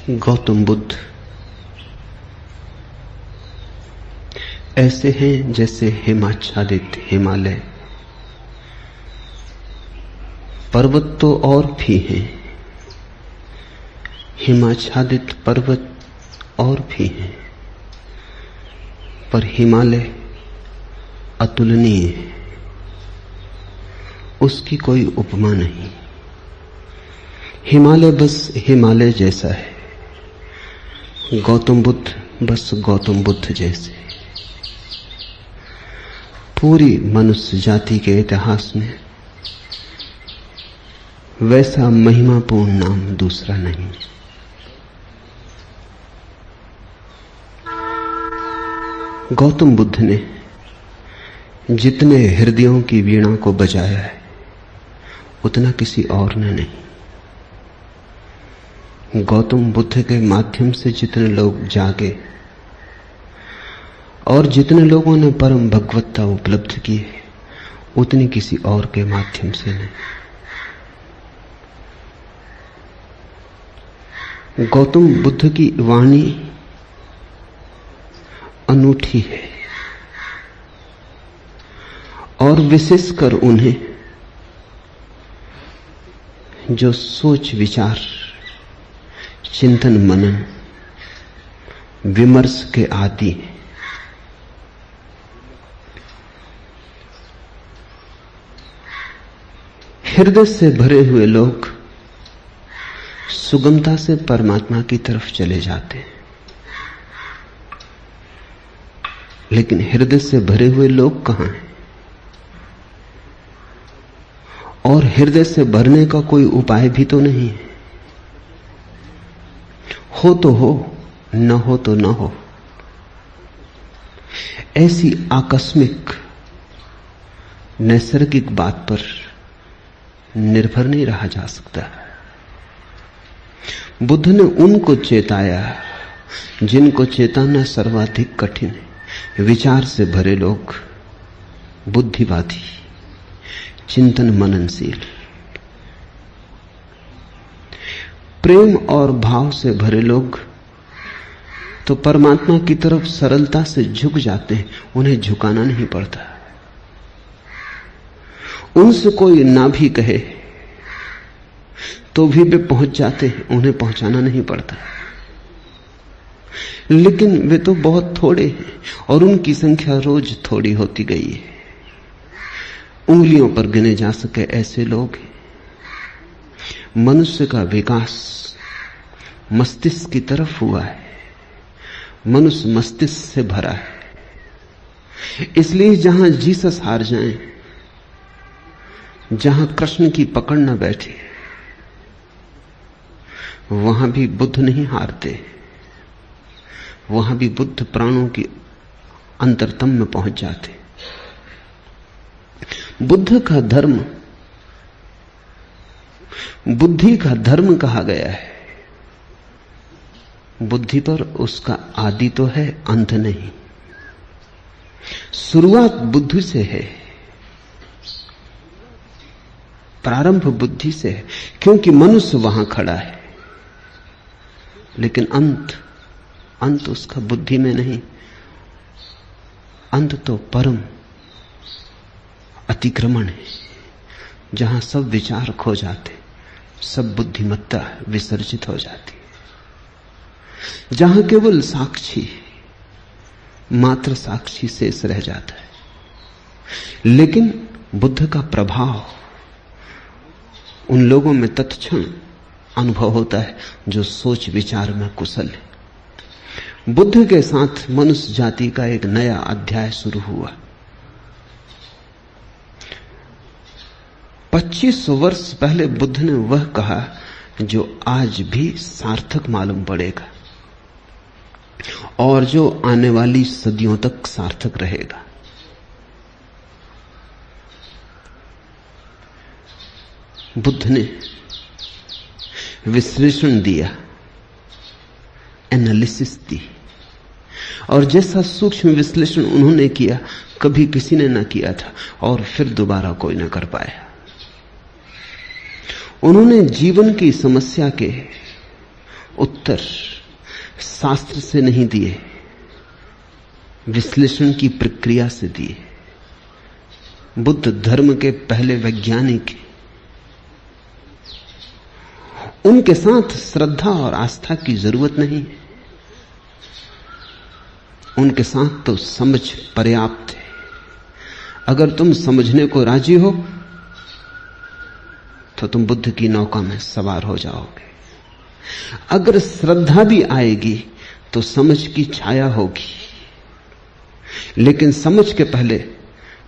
गौतम बुद्ध ऐसे हैं जैसे हिमाच्छादित हिमालय। पर्वत तो और भी हैं, हिमाच्छादित पर्वत और भी हैं, पर हिमालय अतुलनीय है, उसकी कोई उपमा नहीं। हिमालय बस हिमालय जैसा है, गौतम बुद्ध बस गौतम बुद्ध जैसे। पूरी मनुष्य जाति के इतिहास में वैसा महिमापूर्ण नाम दूसरा नहीं। गौतम बुद्ध ने जितने हृदयों की वीणा को बजाया है उतना किसी और ने नहीं। गौतम बुद्ध के माध्यम से जितने लोग जागे और जितने लोगों ने परम भगवत्ता उपलब्ध की है उतनी किसी और के माध्यम से नहीं। गौतम बुद्ध की वाणी अनूठी है और विशेषकर उन्हें जो सोच विचार चिंतन मनन विमर्श के आदि हैं। हृदय से भरे हुए लोग सुगमता से परमात्मा की तरफ चले जाते हैं, लेकिन हृदय से भरे हुए लोग कहां हैं? और हृदय से भरने का कोई उपाय भी तो नहीं है। हो तो हो, न हो तो न हो। ऐसी आकस्मिक नैसर्गिक बात पर निर्भर नहीं रहा जा सकता। बुद्ध ने उनको चेताया जिनको चेताना सर्वाधिक कठिन है। विचार से भरे लोग, बुद्धिवादी, चिंतन मननशील, प्रेम और भाव से भरे लोग तो परमात्मा की तरफ सरलता से झुक जाते हैं, उन्हें झुकाना नहीं पड़ता। उनसे कोई ना भी कहे तो भी वे पहुंच जाते हैं, उन्हें पहुंचाना नहीं पड़ता। लेकिन वे तो बहुत थोड़े हैं और उनकी संख्या रोज थोड़ी होती गई है। उंगलियों पर गिने जा सके ऐसे लोग हैं। मनुष्य का विकास मस्तिष्क की तरफ हुआ है, मनुष्य मस्तिष्क से भरा है। इसलिए जहां जीसस हार जाएं, जहां कृष्ण की पकड़ न बैठे, वहां भी बुद्ध नहीं हारते। वहां भी बुद्ध प्राणों की अंतरतम में पहुंच जाते। बुद्ध का धर्म बुद्धि का धर्म कहा गया है। बुद्धि पर उसका आदि तो है, अंत नहीं। शुरुआत बुद्धि से है, प्रारंभ बुद्धि से है, क्योंकि मनुष्य वहां खड़ा है। लेकिन अंत उसका बुद्धि में नहीं। अंत तो परम अतिक्रमण है, जहां सब विचार खो जाते, सब बुद्धिमत्ता विसर्जित हो जाती, जहां केवल साक्षी, मात्र साक्षी शेष रह जाता है। लेकिन बुद्ध का प्रभाव उन लोगों में तत्क्षण अनुभव होता है जो सोच विचार में कुशल है। बुद्ध के साथ मनुष्य जाति का एक नया अध्याय शुरू हुआ। 25 वर्ष पहले बुद्ध ने वह कहा जो आज भी सार्थक मालूम पड़ेगा और जो आने वाली सदियों तक सार्थक रहेगा। बुद्ध ने विश्लेषण दिया, एनालिसिस दी, और जैसा सूक्ष्म विश्लेषण उन्होंने किया कभी किसी ने ना किया था और फिर दोबारा कोई ना कर पाया। उन्होंने जीवन की समस्या के उत्तर शास्त्र से नहीं दिए, विश्लेषण की प्रक्रिया से दिए। बुद्ध धर्म के पहले वैज्ञानिक, उनके साथ श्रद्धा और आस्था की जरूरत नहीं, उनके साथ तो समझ पर्याप्त है। अगर तुम समझने को राजी हो तो तुम बुद्ध की नौका में सवार हो जाओगे। अगर श्रद्धा भी आएगी तो समझ की छाया होगी, लेकिन समझ के पहले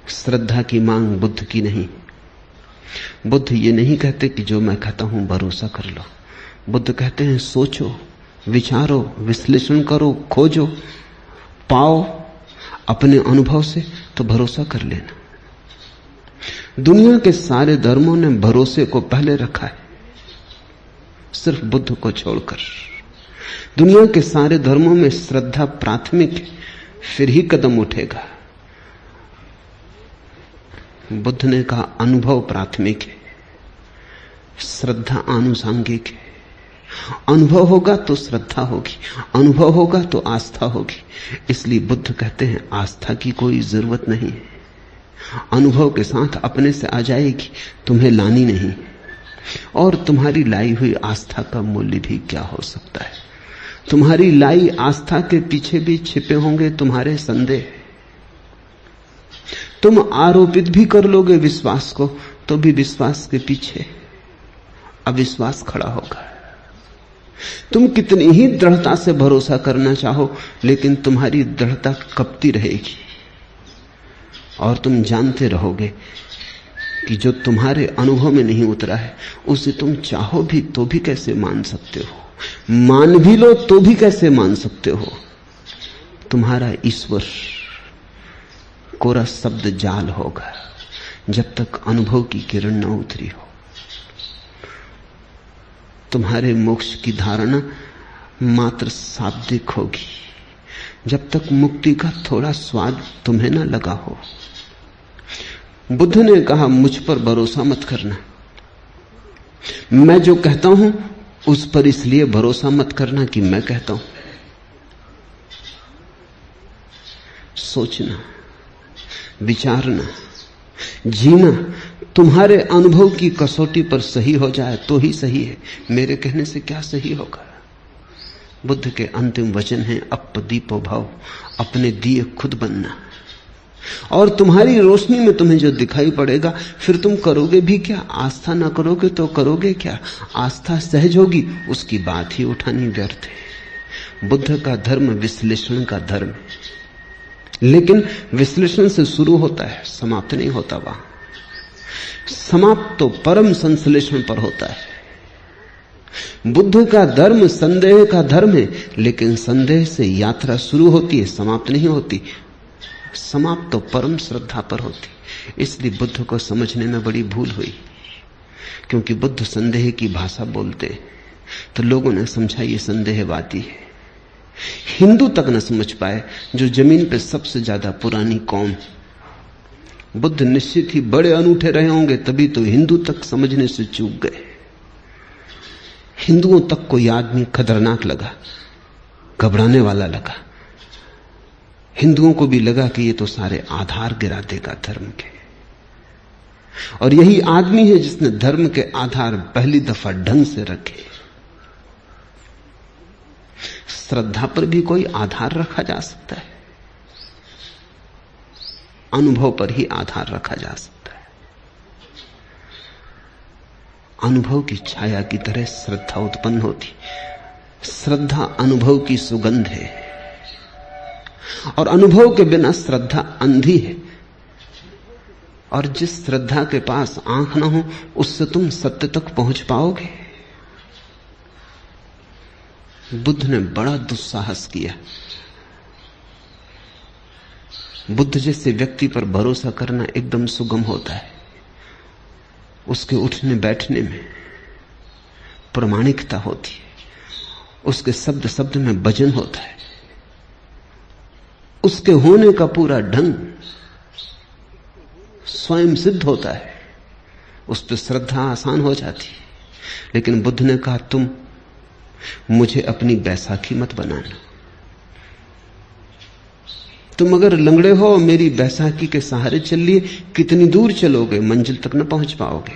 श्रद्धा की मांग बुद्ध की नहीं। बुद्ध ये नहीं कहते कि जो मैं कहता हूं भरोसा कर लो। बुद्ध कहते हैं सोचो, विचारो, विश्लेषण करो, खोजो, पाओ अपने अनुभव से तो भरोसा कर लेना। दुनिया के सारे धर्मों ने भरोसे को पहले रखा है, सिर्फ बुद्ध को छोड़कर। दुनिया के सारे धर्मों में श्रद्धा प्राथमिक है, फिर ही कदम उठेगा। बुद्ध ने कहा अनुभव प्राथमिक है, श्रद्धा आनुषांगिक है। अनुभव होगा तो श्रद्धा होगी, अनुभव होगा तो आस्था होगी। इसलिए बुद्ध कहते हैं आस्था की कोई जरूरत नहीं है, अनुभव के साथ अपने से आ जाएगी, तुम्हें लानी नहीं। और तुम्हारी लाई हुई आस्था का मूल्य भी क्या हो सकता है? तुम्हारी लाई आस्था के पीछे भी छिपे होंगे तुम्हारे संदेह। तुम आरोपित भी कर लोगे विश्वास को, तो भी विश्वास के पीछे अविश्वास खड़ा होगा। तुम कितनी ही दृढ़ता से भरोसा करना चाहो, लेकिन तुम्हारी दृढ़ता कपती रहेगी और तुम जानते रहोगे कि जो तुम्हारे अनुभव में नहीं उतरा है उसे तुम चाहो भी तो भी कैसे मान सकते हो, मान भी लो तो भी कैसे मान सकते हो। तुम्हारा ईश्वर कोरा शब्द जाल होगा जब तक अनुभव की किरण न उतरी हो। तुम्हारे मोक्ष की धारणा मात्र शाब्दिक होगी जब तक मुक्ति का थोड़ा स्वाद तुम्हें न लगा हो। बुद्ध ने कहा मुझ पर भरोसा मत करना, मैं जो कहता हूं उस पर इसलिए भरोसा मत करना कि मैं कहता हूं। सोचना, विचारना, जीना तुम्हारे अनुभव की कसौटी पर सही हो जाए तो ही सही है, मेरे कहने से क्या सही होगा। बुद्ध के अंतिम वचन हैं अपदीपो भव, अपने दिए खुद बनना। और तुम्हारी रोशनी में तुम्हें जो दिखाई पड़ेगा फिर तुम करोगे भी क्या? आस्था ना करोगे तो करोगे क्या? आस्था सहज होगी, उसकी बात ही उठानी व्यर्थ है। बुद्ध का धर्म विश्लेषण का धर्म है, लेकिन विश्लेषण से शुरू होता है, समाप्त नहीं होता। वहां समाप्त तो परम संश्लेषण पर होता है। बुद्ध का धर्म संदेह का धर्म है, लेकिन संदेह से यात्रा शुरू होती है, समाप्त नहीं होती। समाप्त तो परम श्रद्धा पर होती। इसलिए बुद्ध को समझने में बड़ी भूल हुई, क्योंकि बुद्ध संदेह की भाषा बोलते तो लोगों ने समझा ये संदेहवादी है। हिंदू तक न समझ पाए, जो जमीन पे सबसे ज्यादा पुरानी कौम। बुद्ध निश्चित ही बड़े अनूठे रहे होंगे, तभी तो हिंदू तक समझने से चूक गए। हिंदुओं तक कोई आदमी खतरनाक लगा, घबराने वाला लगा। हिंदुओं को भी लगा कि ये तो सारे आधार गिरा देगा धर्म के। और यही आदमी है जिसने धर्म के आधार पहली दफा ढंग से रखे। श्रद्धा पर भी कोई आधार रखा जा सकता है, अनुभव पर ही आधार रखा जा सकता है। अनुभव की छाया की तरह श्रद्धा उत्पन्न होती। श्रद्धा अनुभव की सुगंध है, और अनुभव के बिना श्रद्धा अंधी है। और जिस श्रद्धा के पास आंख ना हो, उससे तुम सत्य तक पहुंच पाओगे? बुद्ध ने बड़ा दुस्साहस किया। बुद्ध जैसे व्यक्ति पर भरोसा करना एकदम सुगम होता है। उसके उठने बैठने में प्रामाणिकता होती है, उसके शब्द शब्द में वजन होता है, उसके होने का पूरा ढंग स्वयं सिद्ध होता है। उस पर श्रद्धा आसान हो जाती है। लेकिन बुद्ध ने कहा तुम मुझे अपनी बैसाखी मत बनाना। तुम अगर लंगड़े हो, मेरी बैसाखी के सहारे चल लिए, कितनी दूर चलोगे? मंजिल तक न पहुंच पाओगे।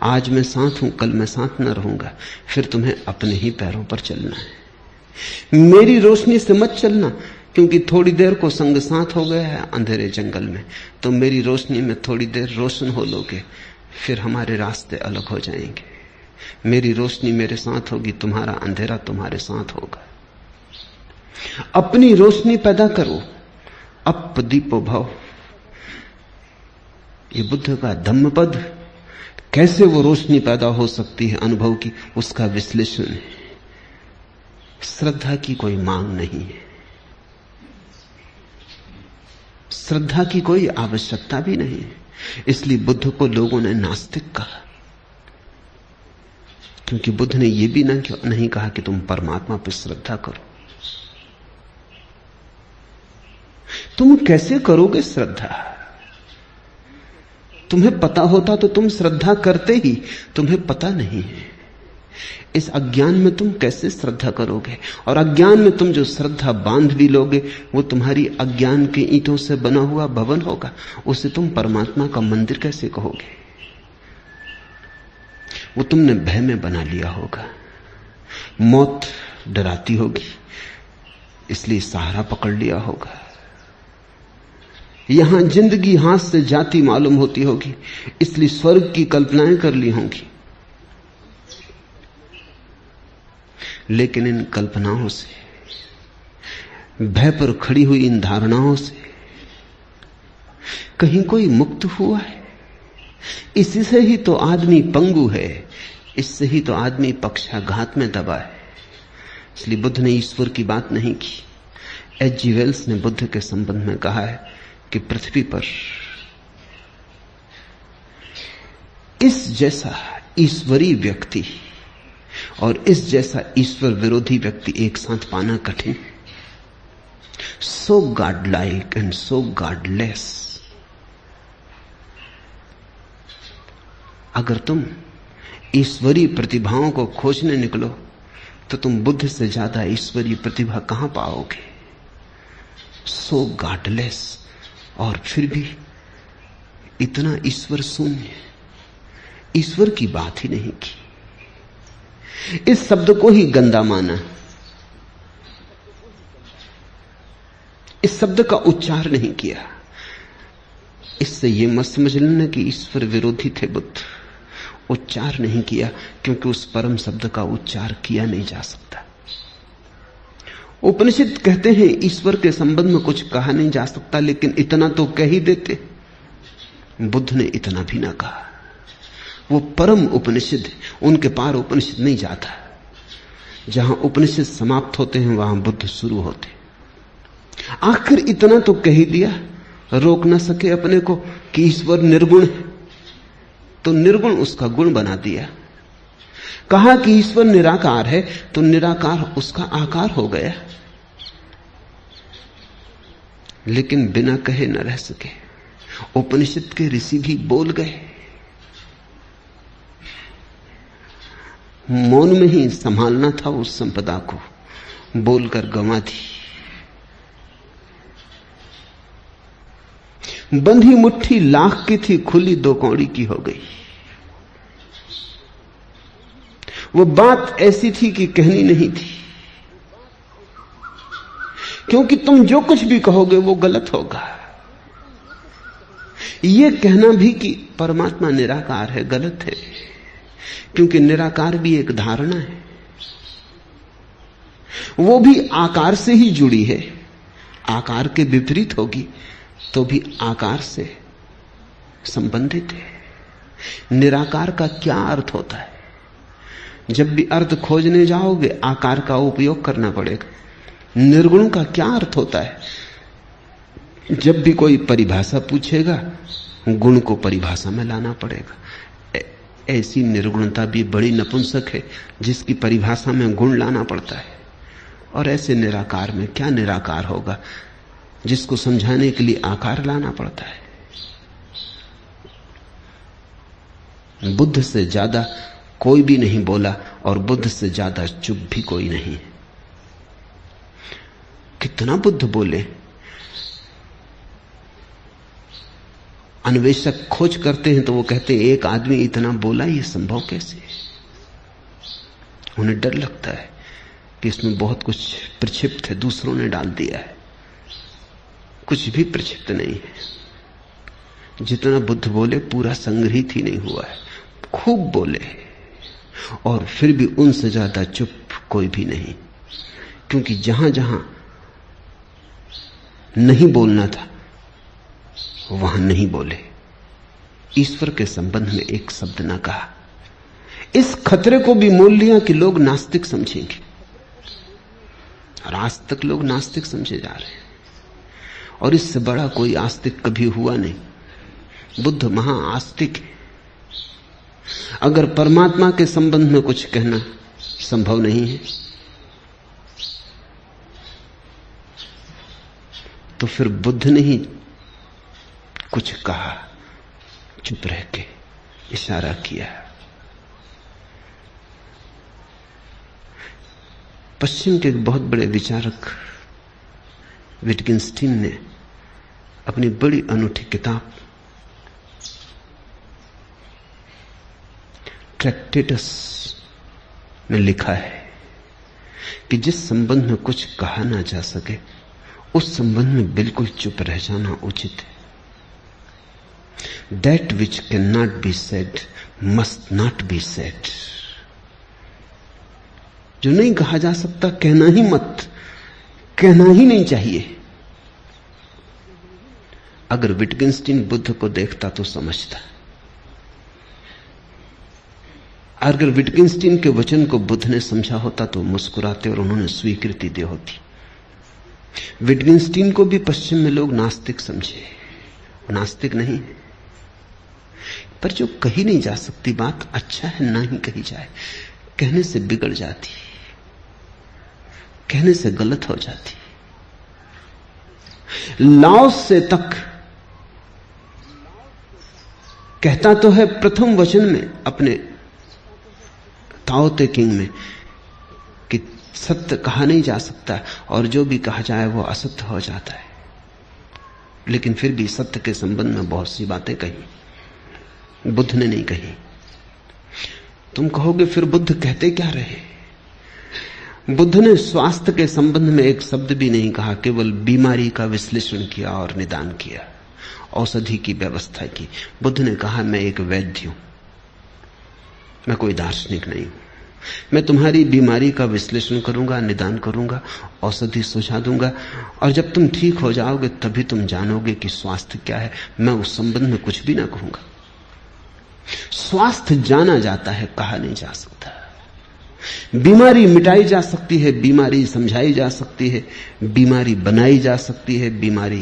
आज मैं साथ हूं, कल मैं साथ न रहूंगा, फिर तुम्हें अपने ही पैरों पर चलना है। मेरी रोशनी से मत चलना, क्योंकि थोड़ी देर को संग साथ हो गया है अंधेरे जंगल में, तो मेरी रोशनी में थोड़ी देर रोशन हो लोगे, फिर हमारे रास्ते अलग हो जाएंगे। मेरी रोशनी मेरे साथ होगी, तुम्हारा अंधेरा तुम्हारे साथ होगा। अपनी रोशनी पैदा करो, अप दीपो भव। ये बुद्ध का धम्मपद, कैसे वो रोशनी पैदा हो सकती है अनुभव की, उसका विश्लेषण है। श्रद्धा की कोई मांग नहीं है, श्रद्धा की कोई आवश्यकता भी नहीं है। इसलिए बुद्ध को लोगों ने नास्तिक कहा, क्योंकि बुद्ध ने यह भी नहीं कहा कि तुम परमात्मा पर श्रद्धा करो। तुम कैसे करोगे श्रद्धा? तुम्हें पता होता तो तुम श्रद्धा करते ही, तुम्हें पता नहीं है। इस अज्ञान में तुम कैसे श्रद्धा करोगे? और अज्ञान में तुम जो श्रद्धा बांध भी लोगे, वो तुम्हारी अज्ञान के ईंटों से बना हुआ भवन होगा। उसे तुम परमात्मा का मंदिर कैसे कहोगे? वो तुमने भय में बना लिया होगा। मौत डराती होगी, इसलिए सहारा पकड़ लिया होगा। यहां जिंदगी हाथ से जाती मालूम होती होगी, इसलिए स्वर्ग की कल्पनाएं कर ली होंगी। लेकिन इन कल्पनाओं से, भय पर खड़ी हुई इन धारणाओं से कहीं कोई मुक्त हुआ है? इसी से ही तो आदमी पंगु है, इससे ही तो आदमी पक्षाघात में दबा है। इसलिए बुद्ध ने ईश्वर की बात नहीं की। एच.जी. वेल्स ने बुद्ध के संबंध में कहा है कि पृथ्वी पर इस जैसा ईश्वरी व्यक्ति और इस जैसा ईश्वर विरोधी व्यक्ति एक साथ पाना कठिन। So godlike and so godless. अगर तुम ईश्वरीय प्रतिभाओं को खोजने निकलो तो तुम बुद्ध से ज्यादा ईश्वरीय प्रतिभा कहां पाओगे? सो गॉडलेस, और फिर भी इतना ईश्वर शून्य, ईश्वर की बात ही नहीं की। इस शब्द को ही गंदा माना, इस शब्द का उच्चार नहीं किया। इससे यह मत समझ लेना कि ईश्वर विरोधी थे बुद्ध। उच्चार नहीं किया क्योंकि उस परम शब्द का उच्चार किया नहीं जा सकता। उपनिषद कहते हैं ईश्वर के संबंध में कुछ कहा नहीं जा सकता, लेकिन इतना तो कह ही देते। बुद्ध ने इतना भी ना कहा। वो परम उपनिषद, उनके पार उपनिषद नहीं जाता। जहां उपनिषद समाप्त होते हैं वहां बुद्ध शुरू होते। आखिर इतना तो कह ही दिया, रोक ना सके अपने को कि ईश्वर निर्गुण है, तो निर्गुण उसका गुण बना दिया। कहा कि ईश्वर निराकार है, तो निराकार उसका आकार हो गया। लेकिन बिना कहे न रह सके। उपनिषद के ऋषि भी बोल गए, मौन में ही संभालना था उस संपदा को, बोलकर गंवा दी। बंधी मुट्ठी लाख की थी, खुली दो कौड़ी की हो गई। वो बात ऐसी थी कि कहनी नहीं थी, क्योंकि तुम जो कुछ भी कहोगे वो गलत होगा। ये कहना भी कि परमात्मा निराकार है गलत है, क्योंकि निराकार भी एक धारणा है, वो भी आकार से ही जुड़ी है। आकार के विपरीत होगी तो भी आकार से संबंधित है। निराकार का क्या अर्थ होता है? जब भी अर्थ खोजने जाओगे आकार का उपयोग करना पड़ेगा। निर्गुण का क्या अर्थ होता है? जब भी कोई परिभाषा पूछेगा गुण को परिभाषा में लाना पड़ेगा। ऐसी निर्गुणता भी बड़ी नपुंसक है जिसकी परिभाषा में गुण लाना पड़ता है। और ऐसे निराकार में क्या निराकार होगा जिसको समझाने के लिए आकार लाना पड़ता है। बुद्ध से ज्यादा कोई भी नहीं बोला और बुद्ध से ज्यादा चुप भी कोई नहीं। कितना बुद्ध बोले। अन्वेषक खोज करते हैं तो वो कहते हैं एक आदमी इतना बोला, ये संभव कैसे? उन्हें डर लगता है कि इसमें बहुत कुछ प्रक्षिप्त है, दूसरों ने डाल दिया है। कुछ भी प्रक्षिप्त नहीं है। जितना बुद्ध बोले पूरा संग्रहित ही नहीं हुआ है। खूब बोले और फिर भी उनसे ज्यादा चुप कोई भी नहीं, क्योंकि जहां जहां नहीं बोलना था वहां नहीं बोले। ईश्वर के संबंध में एक शब्द ना कहा। इस खतरे को भी मोल लिया कि लोग नास्तिक समझेंगे, और आज तक लोग नास्तिक समझे जा रहे हैं, और इससे बड़ा कोई आस्तिक कभी हुआ नहीं। बुद्ध महाआस्तिक है। अगर परमात्मा के संबंध में कुछ कहना संभव नहीं है तो फिर बुद्ध ने ही कुछ कहा, चुप रह के इशारा किया। पश्चिम के एक बहुत बड़े विचारक विटगेंस्टीन ने अपनी बड़ी अनूठी किताब ट्रैक्टेटस में लिखा है कि जिस संबंध में कुछ कहा ना जा सके उस संबंध में बिल्कुल चुप रह जाना उचित है। That which cannot be said must not be said। जो नहीं कहा जा सकता कहना ही मत, कहना ही नहीं चाहिए। अगर विटगेंस्टीन बुद्ध को देखता तो समझता। अगर विटगेंस्टीन के वचन को बुद्ध ने समझा होता तो मुस्कुराते और उन्होंने स्वीकृति दी होती। विटगेंस्टीन को भी पश्चिम में लोग नास्तिक समझे, नास्तिक नहीं, पर जो कही नहीं जा सकती बात अच्छा है ना ही कही जाए। कहने से बिगड़ जाती, कहने से गलत हो जाती। लाओस से तक कहता तो है प्रथम वचन में अपने ताओ ते किंग में कि सत्य कहा नहीं जा सकता और जो भी कहा जाए वो असत्य हो जाता है, लेकिन फिर भी सत्य के संबंध में बहुत सी बातें कही, बुद्ध ने नहीं कही। तुम कहोगे फिर बुद्ध कहते क्या रहे? बुद्ध ने स्वास्थ्य के संबंध में एक शब्द भी नहीं कहा, केवल बीमारी का विश्लेषण किया और निदान किया, औषधि की व्यवस्था की। बुद्ध ने कहा मैं एक वैद्य हूं, मैं कोई दार्शनिक नहीं हूं। मैं तुम्हारी बीमारी का विश्लेषण करूंगा, निदान करूंगा, औषधि सुझा दूंगा, और जब तुम ठीक हो जाओगे तभी तुम जानोगे कि स्वास्थ्य क्या है। मैं उस संबंध में कुछ भी ना कहूंगा। स्वास्थ्य जाना जाता है, कहा नहीं जा सकता। बीमारी मिटाई जा सकती है, बीमारी समझाई जा सकती है, बीमारी बनाई जा सकती है, बीमारी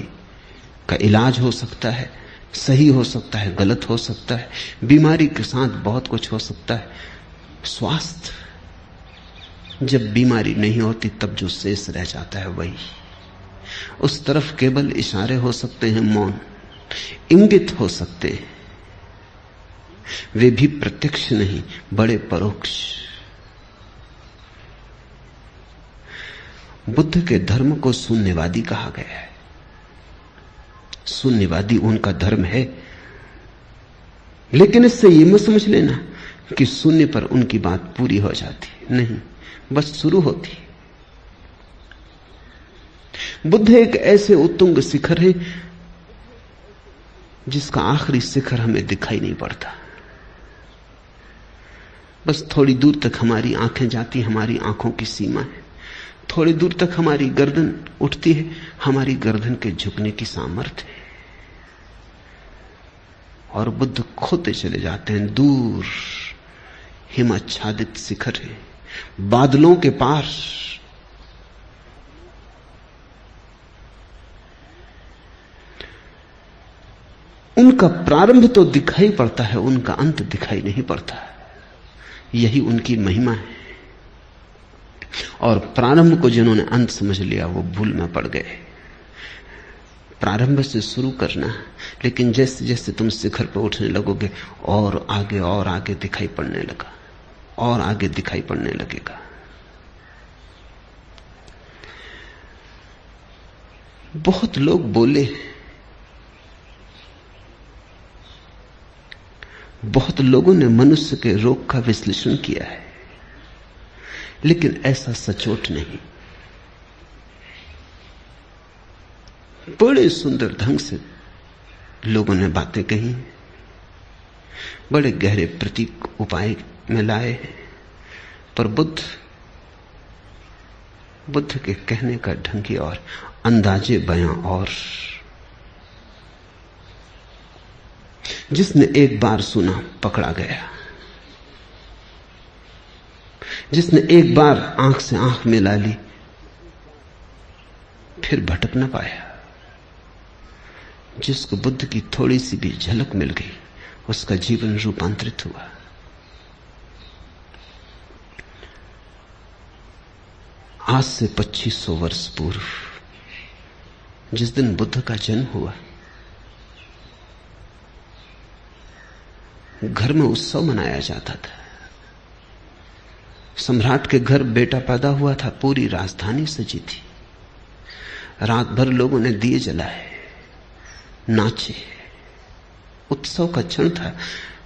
का इलाज हो सकता है, सही हो सकता है, गलत हो सकता है, बीमारी के साथ बहुत कुछ हो सकता है। स्वास्थ्य जब बीमारी नहीं होती तब जो शेष रह जाता है वही, उस तरफ केवल इशारे हो सकते हैं, मौन इंगित हो सकते हैं, वे भी प्रत्यक्ष नहीं, बड़े परोक्ष। बुद्ध के धर्म को शून्यवादी कहा गया है। शून्यवादी उनका धर्म है, लेकिन इससे यह मत समझ लेना कि शून्य पर उनकी बात पूरी हो जाती, नहीं, बस शुरू होती। बुद्ध एक ऐसे उत्तुंग शिखर है जिसका आखिरी शिखर हमें दिखाई नहीं पड़ता। बस थोड़ी दूर तक हमारी आंखें जाती, हमारी आंखों की सीमा है। थोड़ी दूर तक हमारी गर्दन उठती है, हमारी गर्दन के झुकने की सामर्थ्य है। और बुद्ध खोते चले जाते हैं। दूर हिमाच्छादित शिखर है, बादलों के पार। उनका प्रारंभ तो दिखाई पड़ता है, उनका अंत दिखाई नहीं पड़ता। यही उनकी महिमा है। और प्रारंभ को जिन्होंने अंत समझ लिया वो भूल में पड़ गए। प्रारंभ से शुरू करना, लेकिन जैसे जैसे तुम शिखर पर उठने लगोगे और आगे दिखाई पड़ने लगा। और आगे दिखाई पड़ने लगेगा। बहुत लोग बोले, बहुत लोगों ने मनुष्य के रोग का विश्लेषण किया है, लेकिन ऐसा सचोट नहीं। बड़े सुंदर ढंग से लोगों ने बातें कही, बड़े गहरे प्रतीक उपाय में लाए हैं, पर बुद्ध के कहने का ढंग ही और, अंदाजे बयां और। जिसने एक बार सुना पकड़ा गया, जिसने एक बार आंख से आंख मिला ली फिर भटक न पाया। जिसको बुद्ध की थोड़ी सी भी झलक मिल गई उसका जीवन रूपांतरित हुआ। आज से 2500 वर्ष पूर्व जिस दिन बुद्ध का जन्म हुआ, घर में उत्सव मनाया जाता था। सम्राट के घर बेटा पैदा हुआ था, पूरी राजधानी सजी थी। रात भर लोगों ने दिए जलाए, नाचे, उत्सव का क्षण था।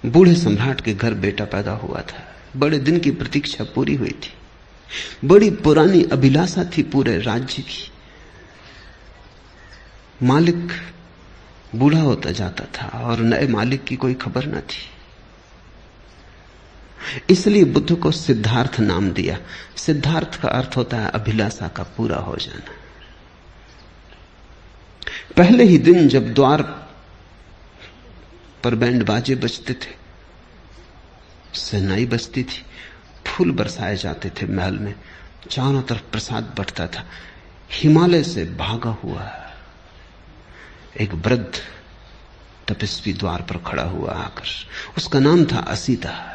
बूढ़े सम्राट के घर बेटा पैदा हुआ था, बड़े दिन की प्रतीक्षा पूरी हुई थी। बड़ी पुरानी अभिलाषा थी पूरे राज्य की। मालिक बूढ़ा होता जाता था और नए मालिक की कोई खबर न थी। इसलिए बुद्ध को सिद्धार्थ नाम दिया। सिद्धार्थ का अर्थ होता है अभिलाषा का पूरा हो जाना। पहले ही दिन जब द्वार पर बैंड बाजे बजते थे, शहनाई बजती थी, फूल बरसाए जाते थे महल में, चारों तरफ प्रसाद बंटता था, हिमालय से भागा हुआ एक वृद्ध तपस्वी द्वार पर खड़ा हुआ आकर। उसका नाम था असीता।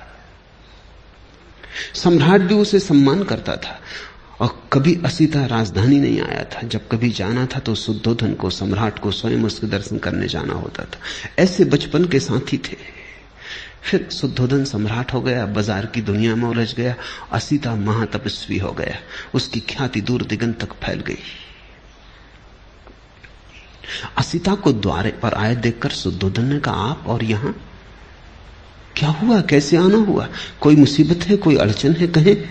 सम्राट भी उसे सम्मान करता था और कभी असीता राजधानी नहीं आया था। जब कभी जाना था तो शुद्धोधन को, सम्राट को स्वयं उसके दर्शन करने जाना होता था। ऐसे बचपन के साथी थे। फिर शुद्धोधन सम्राट हो गया, बाजार की दुनिया में उलझ गया। असीता महातपस्वी हो गया, उसकी ख्याति दूर दिगंत तक फैल गई। असीता को द्वारे पर आए देखकर शुद्धोधन ने कहा, आप और यहां क्या हुआ, कैसे आना हुआ? कोई मुसीबत है, कोई अड़चन है? कहें।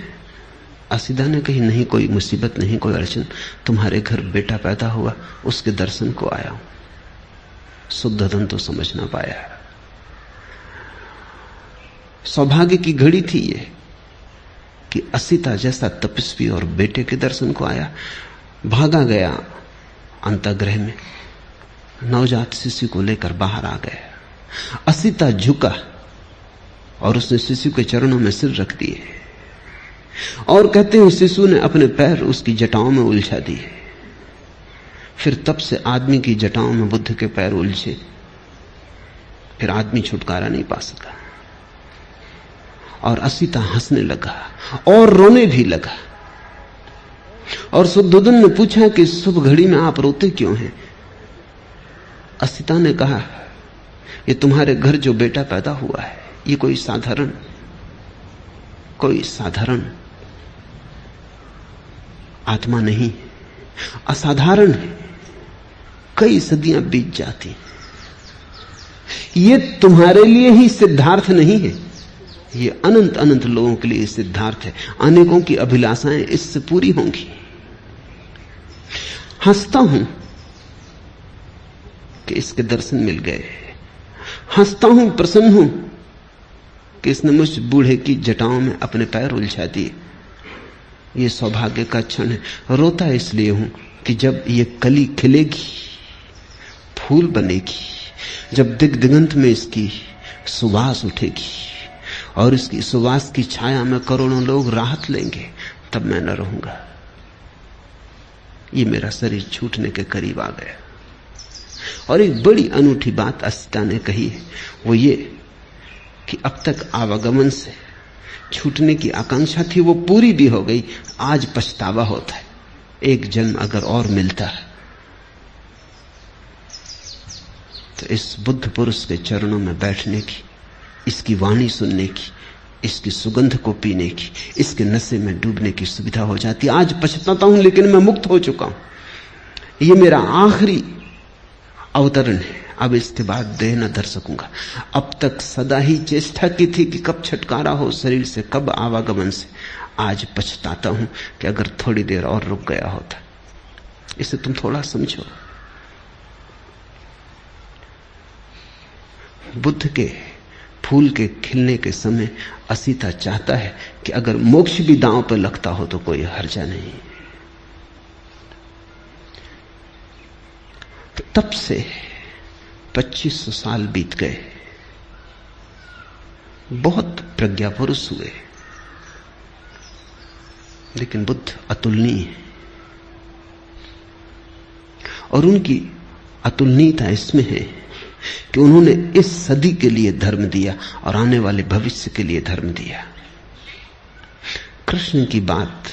असीता ने कही, नहीं कोई मुसीबत नहीं, कोई अड़चन। तुम्हारे घर बेटा पैदा हुआ, उसके दर्शन को आया हूं। शुद्धोधन तो समझ ना पाया। सौभाग्य की घड़ी थी ये कि असीता जैसा तपस्वी और बेटे के दर्शन को आया। भागा गया अंतःगृह में, नवजात शिशु को लेकर बाहर आ गया। असीता झुका और उसने शिशु के चरणों में सिर रख दिए और कहते हैं शिशु ने अपने पैर उसकी जटाओं में उलझा दिए। फिर तब से आदमी की जटाओं में बुद्ध के पैर उलझे। फिर आदमी छुटकारा नहीं पा सका और असीता हंसने लगा और रोने भी लगा। और शुद्धोधन ने पूछा कि शुभ घड़ी में आप रोते क्यों हैं? असीता ने कहा, ये तुम्हारे घर जो बेटा पैदा हुआ है, ये कोई साधारण आत्मा नहीं, असाधारण है। कई सदियां बीत जाती, ये तुम्हारे लिए ही सिद्धार्थ नहीं है, ये अनंत अनंत लोगों के लिए सिद्धार्थ है। अनेकों की अभिलाषाएं इससे पूरी होंगी। हंसता हूं कि इसके दर्शन मिल गए, हंसता हूं, प्रसन्न हूं कि इसने मुझ बूढ़े की जटाओं में अपने पैर उलझा दिए। ये सौभाग्य का क्षण है। रोता इसलिए हूं कि जब ये कली खिलेगी, फूल बनेगी, जब दिगंत में इसकी सुवास उठेगी और इसकी सुवास की छाया में करोड़ों लोग राहत लेंगे, तब मैं न रहूंगा। ये मेरा शरीर छूटने के करीब आ गया। और एक बड़ी अनूठी बात असीता ने कही है, वो ये कि अब तक आवागमन से छूटने की आकांक्षा थी, वो पूरी भी हो गई। आज पछतावा होता है, एक जन्म अगर और मिलता है तो इस बुद्ध पुरुष के चरणों में बैठने की, इसकी वाणी सुनने की, इसकी सुगंध को पीने की, इसके नशे में डूबने की सुविधा हो जाती। आज पछताता हूं, लेकिन मैं मुक्त हो चुका हूं। ये मेरा आखिरी अवतरण है, अब इसके बाद देह न धर सकूंगा। अब तक सदा ही चेष्टा की थी कि कब छुटकारा हो शरीर से, कब आवागमन से। आज पछताता हूं कि अगर थोड़ी देर और रुक गया होता। इसे तुम थोड़ा समझो। बुद्ध के फूल के खिलने के समय असीता चाहता है कि अगर मोक्ष भी दांव पर लगता हो तो कोई हर्जा नहीं। तो तब से 2500 साल बीत गए, बहुत प्रज्ञा पुरुष हुए, लेकिन बुद्ध अतुलनीय है। और उनकी अतुलनीयता इसमें है कि उन्होंने इस सदी के लिए धर्म दिया और आने वाले भविष्य के लिए धर्म दिया। कृष्ण की बात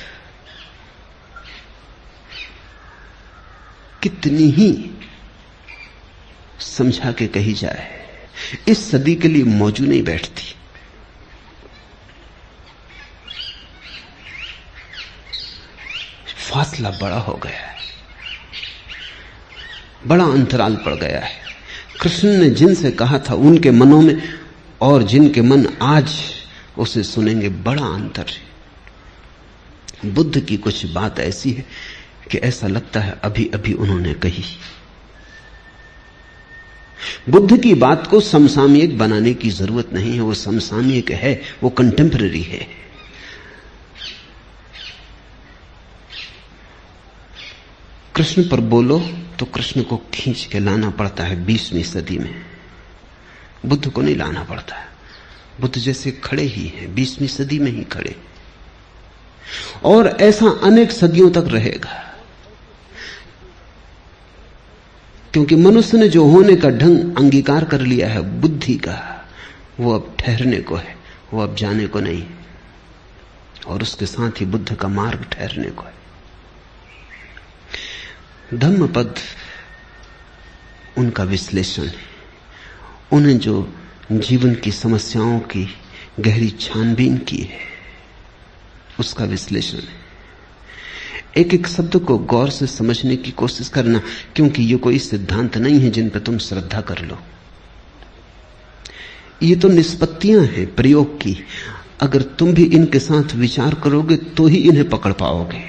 कितनी ही समझा के कही जाए, इस सदी के लिए मौजू नहीं बैठती। फासला बड़ा हो गया है, बड़ा अंतराल पड़ गया है। कृष्ण ने जिनसे कहा था उनके मनों में और जिनके मन आज उसे सुनेंगे, बड़ा अंतर है। बुद्ध की कुछ बात ऐसी है कि ऐसा लगता है अभी अभी उन्होंने कही। बुद्ध की बात को समसामयिक बनाने की जरूरत नहीं है, वो समसामयिक है, वो कंटेम्पररी है। कृष्ण पर बोलो तो कृष्ण को खींच के लाना पड़ता है 20वीं सदी में, बुद्ध को नहीं लाना पड़ता है। बुद्ध जैसे खड़े ही हैं, 20वीं सदी में ही खड़े, और ऐसा अनेक सदियों तक रहेगा। क्योंकि मनुष्य ने जो होने का ढंग अंगीकार कर लिया है बुद्धि का, वो अब ठहरने को है, वो अब जाने को नहीं। और उसके साथ ही बुद्ध का मार्ग ठहरने को है। धम्मपद उनका विश्लेषण है। उन्हें जो जीवन की समस्याओं की गहरी छानबीन की है, उसका विश्लेषण है। एक एक शब्द को गौर से समझने की कोशिश करना, क्योंकि ये कोई सिद्धांत नहीं है जिन पर तुम श्रद्धा कर लो। ये तो निष्पत्तियां हैं प्रयोग की। अगर तुम भी इनके साथ विचार करोगे तो ही इन्हें पकड़ पाओगे।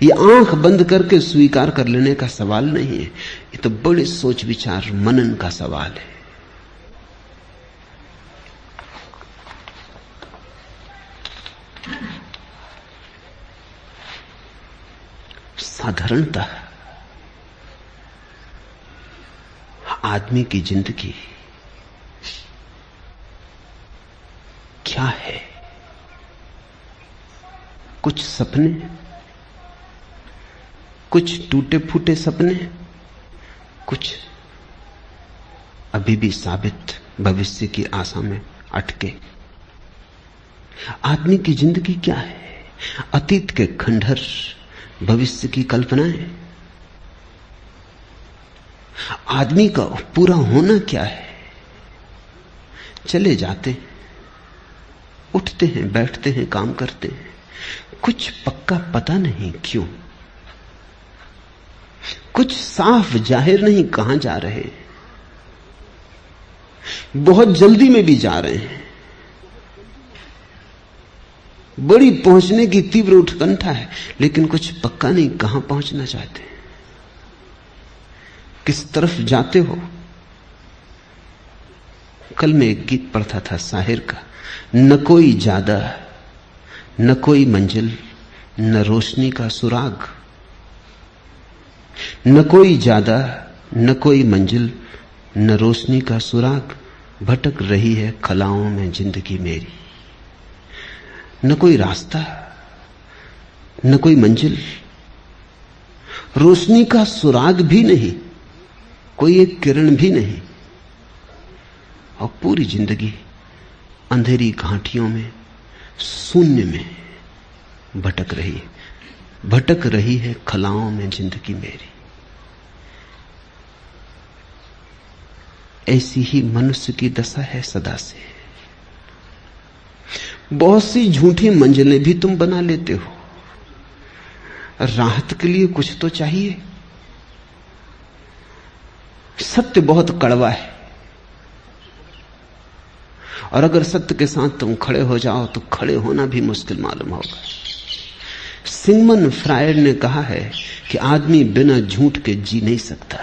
ये आंख बंद करके स्वीकार कर लेने का सवाल नहीं है, ये तो बड़े सोच विचार मनन का सवाल है। साधारणतः आदमी की जिंदगी क्या है? कुछ सपने, कुछ टूटे फूटे सपने, कुछ अभी भी साबित भविष्य की आशा में अटके। आदमी की जिंदगी क्या है? अतीत के खंडहर, भविष्य की कल्पनाएं। आदमी का पूरा होना क्या है? चले जाते, उठते हैं, बैठते हैं, काम करते हैं, कुछ पक्का पता नहीं क्यों, कुछ साफ जाहिर नहीं कहां जा रहे, बहुत जल्दी में भी जा रहे हैं, बड़ी पहुंचने की तीव्र उत्कंठा है, लेकिन कुछ पक्का नहीं कहां पहुंचना चाहते, किस तरफ जाते हो। कल मैं एक गीत पढ़ता था शाहिर का, न कोई ज्यादा न कोई मंजिल, न रोशनी का सुराग, न कोई ज्यादा न कोई मंजिल, न रोशनी का सुराग, भटक रही है खलाओं में जिंदगी मेरी। न कोई रास्ता, न कोई मंजिल, रोशनी का सुराग भी नहीं, कोई एक किरण भी नहीं, और पूरी जिंदगी अंधेरी घाटियों में, शून्य में भटक रही है। भटक रही है खलाओं में जिंदगी मेरी। ऐसी ही मनुष्य की दशा है सदा से। बहुत सी झूठी मंजिलें भी तुम बना लेते हो। राहत के लिए कुछ तो चाहिए। सत्य बहुत कड़वा है, और अगर सत्य के साथ तुम खड़े हो जाओ तो खड़े होना भी मुश्किल मालूम होगा। सिगमंड फ्रायड ने कहा है कि आदमी बिना झूठ के जी नहीं सकता।